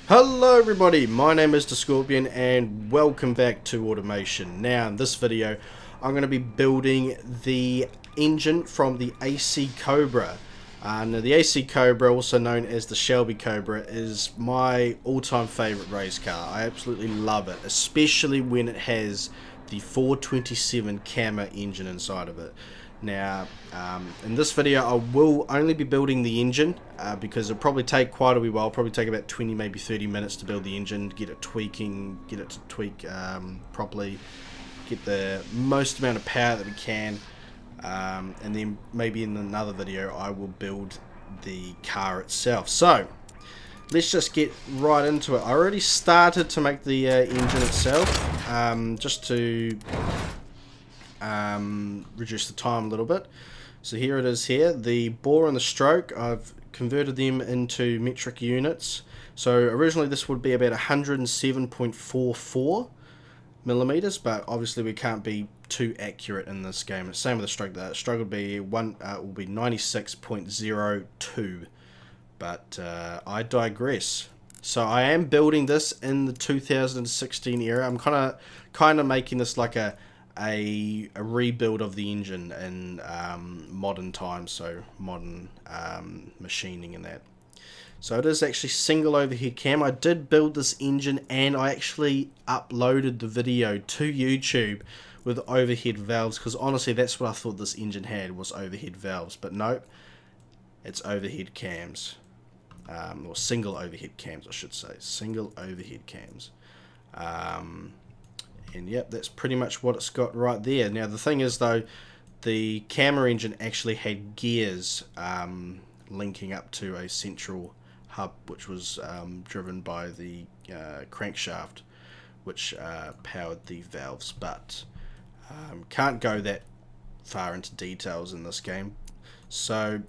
Hello everybody, my name is the Scorpion and welcome back to Automation. Now in this video I'm going to be building the engine from the AC Cobra. Now the AC Cobra, also known as the Shelby Cobra, is my all-time favourite race car. I absolutely love it, especially when it has the 427 Cama engine inside of it. Now, in this video I will only be building the engine because it'll probably take quite a wee while. It'll probably take about 20, maybe 30 minutes to build the engine, get it to tweak properly, get the most amount of power that we can, and then maybe in another video I will build the car itself. So, let's just get right into it. I already started to make the engine itself, just to reduce the time a little bit. So here it is here. The bore and the stroke, I've converted them into metric units. So originally this would be about 107.44 millimeters, but obviously we can't be too accurate in this game. Same with the stroke. The stroke will be 96.02. But I digress. So I am building this in the 2016 era. I'm kind of making this like a rebuild of the engine in modern times, so modern machining and that. So it is actually single overhead cam. I did build this engine and I actually uploaded the video to YouTube with overhead valves, because honestly that's what I thought this engine had, was overhead valves, but nope, it's overhead cams, or single overhead cams I should say, single overhead cams. And yep, that's pretty much what it's got right there. Now the thing is though, the Cama engine actually had gears linking up to a central hub, which was driven by the crankshaft, which powered the valves, but can't go that far into details in this game. So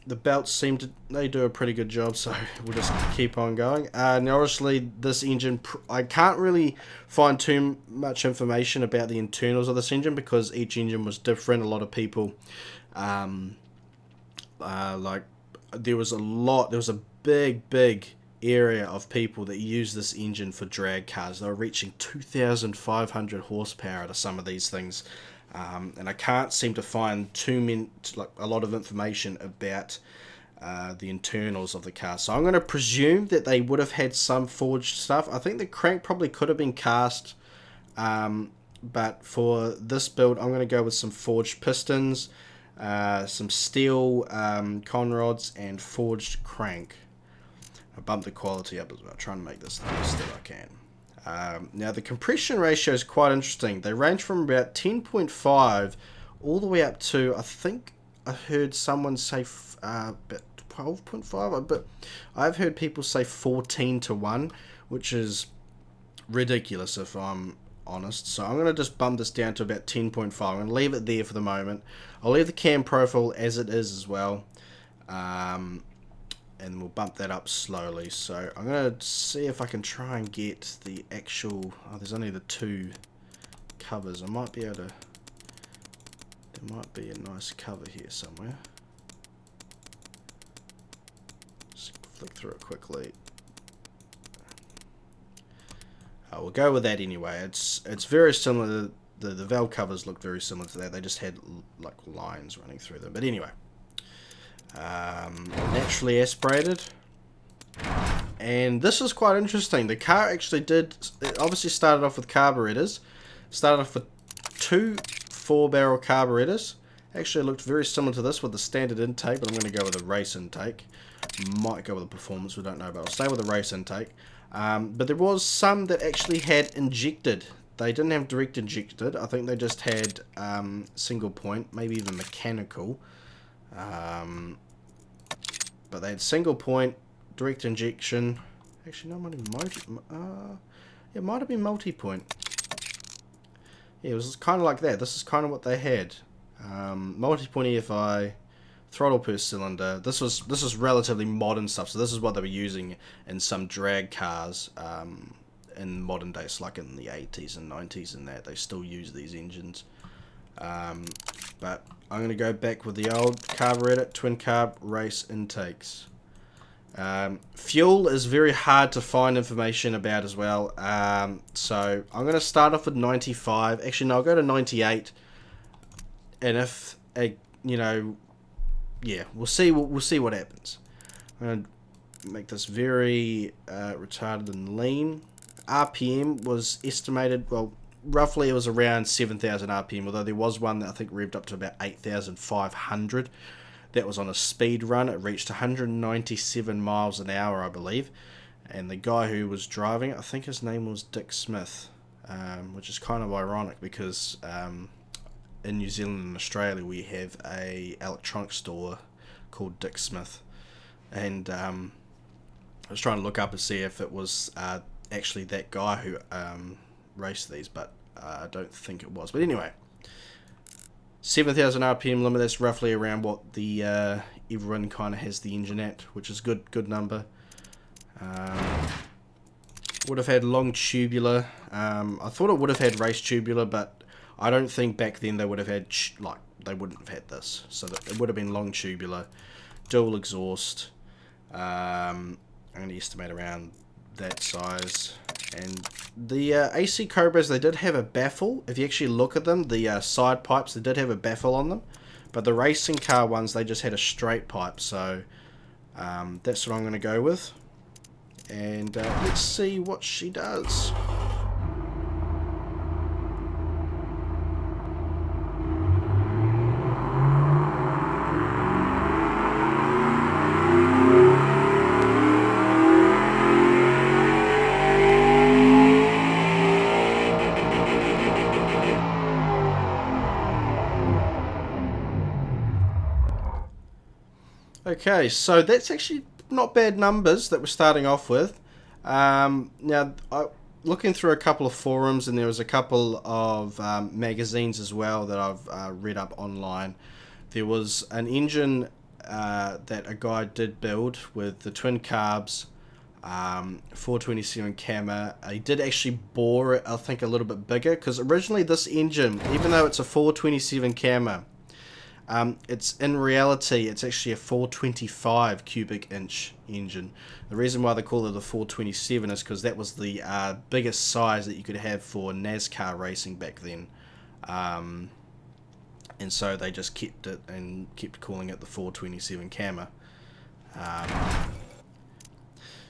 the belts they do a pretty good job, so we'll just keep on going. Now obviously this engine, I can't really find too much information about the internals of this engine because each engine was different. A lot of people like there was a big area of people that use this engine for drag cars. They were reaching 2,500 horsepower to some of these things. And I can't seem to find a lot of information about the internals of the car. So I'm going to presume that they would have had some forged stuff. I think the crank probably could have been cast, but for this build I'm going to go with some forged pistons, some steel conrods, and forged crank. I bumped the quality up as well, trying to make this the best that I can. Now the compression ratio is quite interesting. They range from about 10.5 all the way up to, I think I heard someone say about 12.5, but I've heard people say 14:1, which is ridiculous if I'm honest. So I'm going to just bump this down to about 10.5. I'm going to leave it there for the moment. I'll leave the cam profile as it is as well. And we'll bump that up slowly. So I'm going to see if I can try and get the actual... Oh, there's only the two covers. I might be able to... There might be a nice cover here somewhere. Just flick through it quickly. We'll go with that anyway. It's very similar. The valve covers look very similar to that. They just had like lines running through them. But anyway. Naturally aspirated, and this is quite interesting. The car actually it obviously started off with carburetors. Started off with two 4-barrel carburetors. Actually looked very similar to this with the standard intake, but I'm going to go with a race intake. Might go with a performance, we don't know, but I'll stay with the race intake. But there was some that actually had injected. They didn't have direct injected. I think they just had single point, maybe even mechanical. But they had single point, direct injection. Actually, no, it might have been it might have been multi-point. Yeah, it was kind of like that. This is kind of what they had. Multi-point EFI, throttle per cylinder. This was relatively modern stuff. So this is what they were using in some drag cars in modern days, like in the 80s and 90s, and that they still use these engines. But I'm going to go back with the old carburetor, twin carb race intakes. Fuel is very hard to find information about as well. So I'm going to start off with 95. Actually, no, I'll go to 98. And if, you know, yeah, we'll see what happens. I'm going to make this very retarded and lean. RPM was estimated, well, roughly it was around 7,000 RPM, although there was one that I think revved up to about 8,500. That was on a speed run. It reached 197 miles an hour, I believe. And the guy who was driving it, I think his name was Dick Smith, which is kind of ironic because in New Zealand and Australia we have a electronics store called Dick Smith. And I was trying to look up and see if it was actually that guy who raced these, but I don't think it was. But anyway, 7,000 RPM limit, that's roughly around what the everyone kind of has the engine at, which is good number. Would have had long tubular. I thought it would have had race tubular, but I don't think back then they would have had, they wouldn't have had this. So that it would have been long tubular, dual exhaust. I'm going to estimate around that size. And the AC Cobras, they did have a baffle. If you actually look at them, the side pipes, they did have a baffle on them. But the racing car ones, they just had a straight pipe. So that's what I'm going to go with. And let's see what she does. Okay, so that's actually not bad numbers that we're starting off with. Now, looking through a couple of forums, and there was a couple of magazines as well that I've read up online. There was an engine that a guy did build with the twin carbs, 427 cammer. He did actually bore it, I think, a little bit bigger, because originally this engine, even though it's a 427 cammer, it's in reality, it's actually a 425 cubic inch engine. The reason why they call it the 427 is because that was the biggest size that you could have for NASCAR racing back then. And so they just kept it and kept calling it the 427 cammer.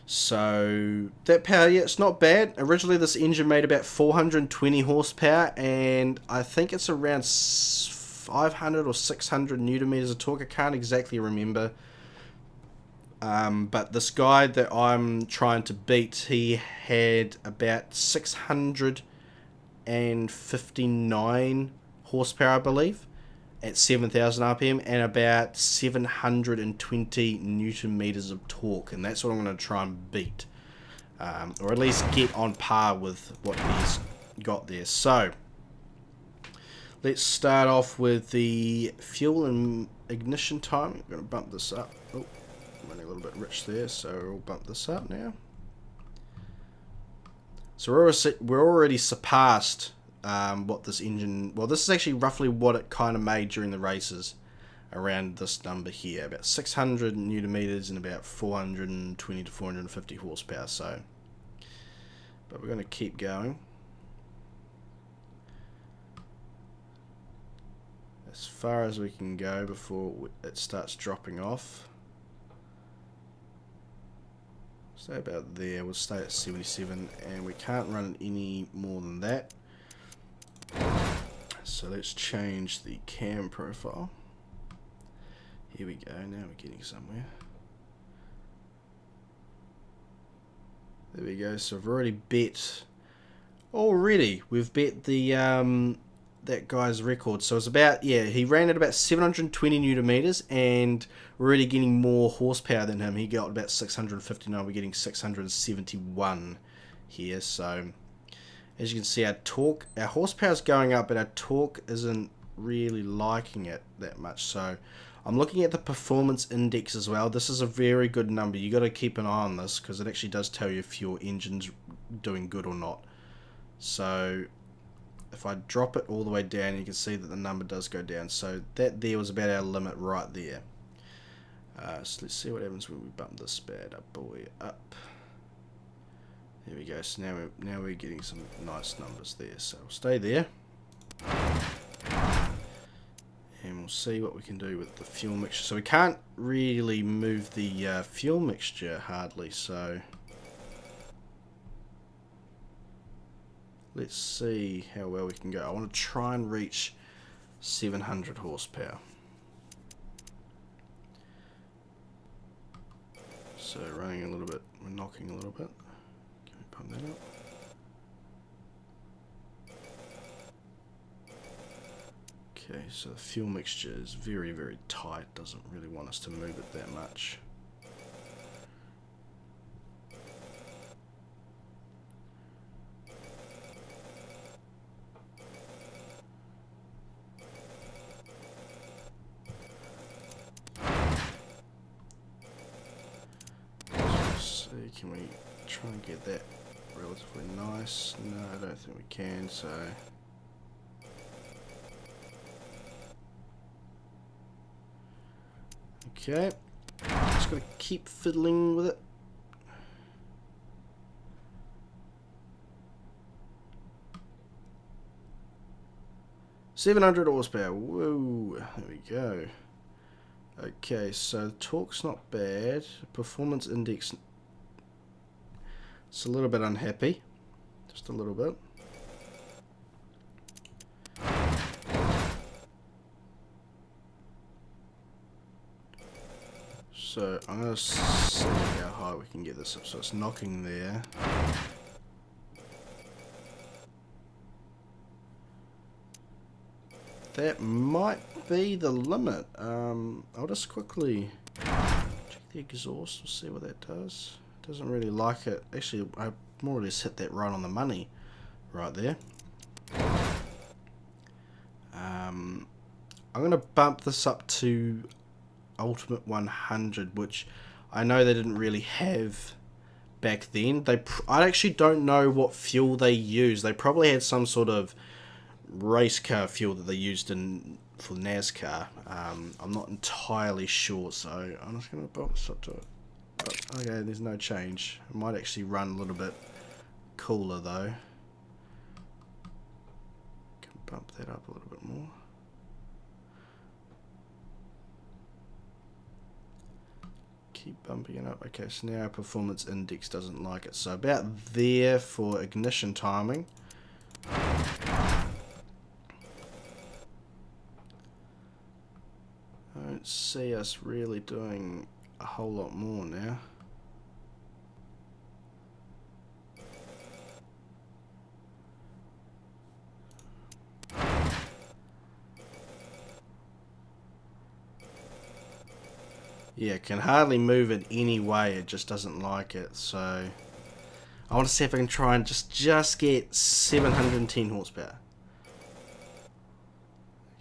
So that power, yeah, it's not bad. Originally this engine made about 420 horsepower, and I think it's around 500 or 600 newton meters of torque. I can't exactly remember. But this guy that I'm trying to beat, he had about 659 horsepower, I believe, at 7,000 RPM, and about 720 newton meters of torque. And that's what I'm going to try and beat, or at least get on par with what he's got there. So let's start off with the fuel and ignition time. I'm going to bump this up. Oh, I'm running a little bit rich there, so we'll bump this up now. So we're already surpassed what this engine... Well, this is actually roughly what it kind of made during the races, around this number here. About 600 newton meters and about 420 to 450 horsepower. So, but we're going to keep going. As far as we can go before it starts dropping off. Stay about there. We'll stay at 77, and we can't run any more than that. So let's change the cam profile. Here we go. Now we're getting somewhere. There we go. So I've already bet. We've bet the that guy's record. So it's about, yeah, he ran at about 720 newton meters, and we're already getting more horsepower than him. He got about 659. We're getting 671 here. So as you can see, our torque, our horsepower is going up, but our torque isn't really liking it that much. So I'm looking at the performance index as well. This is a very good number. You got to keep an eye on this, because it actually does tell you if your engine's doing good or not. So if I drop it all the way down, you can see that the number does go down. So that there was about our limit right there. So let's see what happens when we bump this bad boy up. There we go. So now we're getting some nice numbers there. So we'll stay there, and we'll see what we can do with the fuel mixture. So we can't really move the fuel mixture hardly. So let's see how well we can go. I want to try and reach 700 horsepower. So running a little bit, we're knocking a little bit. Can we pump that up? Okay, so the fuel mixture is very, very tight. Doesn't really want us to move it that much. Can we try and get that relatively nice? No, I don't think we can, so... Okay, just gotta keep fiddling with it. $700 horsepower, whoa, there we go. Okay, so the torque's not bad, performance index... It's a little bit unhappy, just a little bit. So I'm going to see how high we can get this up. So it's knocking there. That might be the limit. I'll just quickly check the exhaust and see what that does. Doesn't really like it. Actually, I more or less hit that right on the money right there. I'm going to bump this up to Ultimate 100, which I know they didn't really have back then. I actually don't know what fuel they used. They probably had some sort of race car fuel that they used for NASCAR. I'm not entirely sure, so I'm just going to bump this up to it. Okay, there's no change. It might actually run a little bit cooler though. Can bump that up a little bit more. Keep bumping it up. Okay, so now our performance index doesn't like it. So about there for ignition timing. I don't see us really doing a whole lot more now. Yeah, can hardly move it any way. It just doesn't like it. So I want to see if I can try and just get 710 horsepower.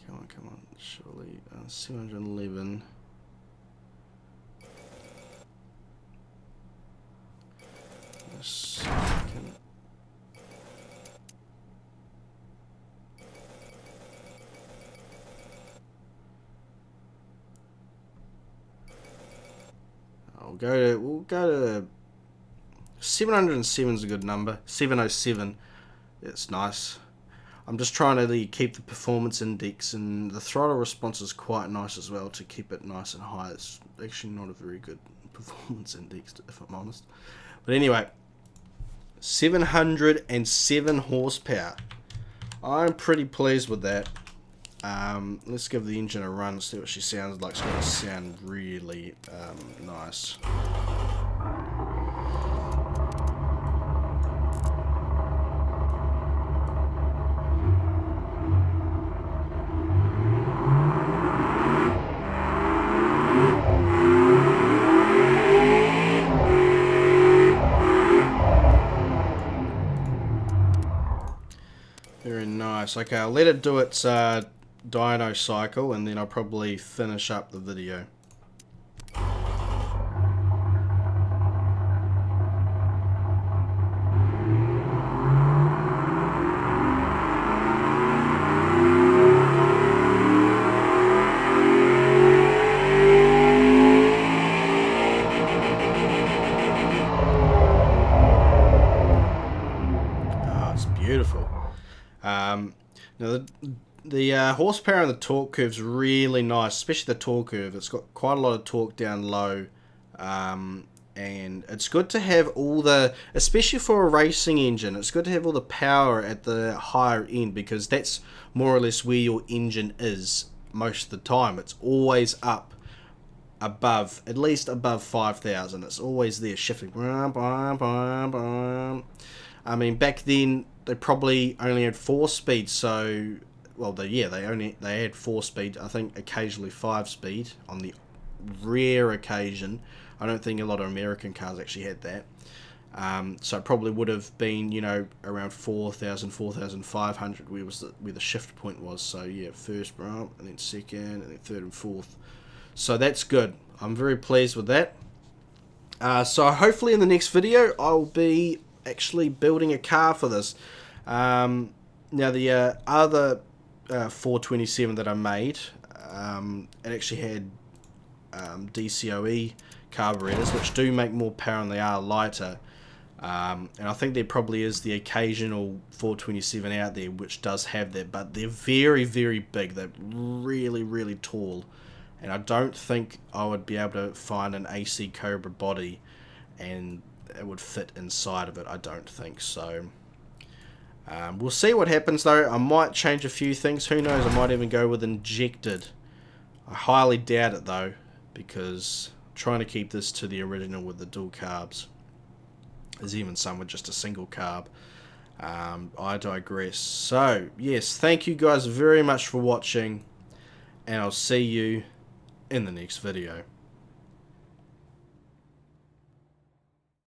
Come on, surely 711. Let's see if I can. We'll go to 707 is a good number. 707, it's nice. I'm just trying to keep the performance index, and the throttle response is quite nice as well to keep it nice and high. It's actually not a very good performance index, if I'm honest. But anyway, 707 horsepower. I'm pretty pleased with that. Let's give the engine a run, see what she sounds like. It's going to sound really nice. Very nice. Okay, I'll let it do its dyno cycle, and then I'll probably finish up the video. Now the horsepower and the torque curve's really nice, especially the torque curve. It's got quite a lot of torque down low, and it's good to have all the, especially for a racing engine, it's good to have all the power at the higher end, because that's more or less where your engine is most of the time. It's always up above, at least above 5,000. It's always there shifting. I mean, back then they probably only had 4 speed, so well, they had 4 speed. I think occasionally 5 speed on the rare occasion. I don't think a lot of American cars actually had that. So it probably would have been, you know, around 4,000, 4,500 where the shift point was. So yeah, first bump, and then second, and then third and fourth. So that's good. I'm very pleased with that. So hopefully in the next video I'll be actually building a car for this. Now the other 427 that I made, it actually had DCOE carburetors, which do make more power and they are lighter. And I think there probably is the occasional 427 out there which does have that, but they're very, very big. They're really, really tall, and I don't think I would be able to find an AC Cobra body and it would fit inside of it. I don't think so. We'll see what happens though. I might change a few things, who knows, I might even go with injected. I highly doubt it though, because I'm trying to keep this to the original with the dual carbs. There's even some with just a single carb. I digress. So yes, thank you guys very much for watching, and I'll see you in the next video.